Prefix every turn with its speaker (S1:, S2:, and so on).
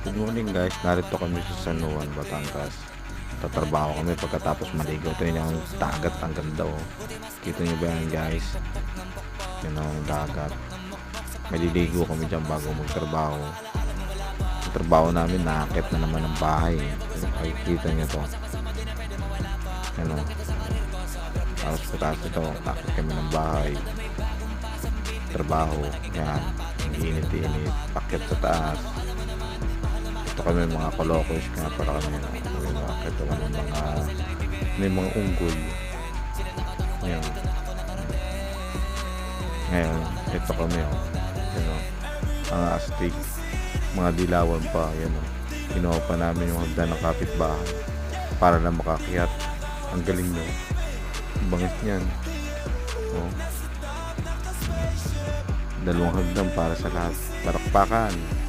S1: Good morning guys, narito kami sa San Juan, Batangas. Tatrabaho kami pagkatapos maligo. Ito yung dagat, ang ganda oh. Kita nyo ba yan guys? Yun ang dagat. Maliligo kami dyan bago magtrabaho. Ang trabaho namin, nakakit na naman ng bahay. Makikita nyo to. Ano? Tapos pataas ito, nakakit kami ng bahay. Trabaho, yan. Ang init-init, pakyat sa taas. Ito kami mga kolokos nga para kami ito kami may mga unggol yan. Ngayon ito kami ang astig, mga dilawan pa yan kinuha pa namin yung hagdan ng kapitbahay para lang makakyat. Ang galing nyo, bangis nyan oh. Dalawang hagdan para sa lahat, parakpakan.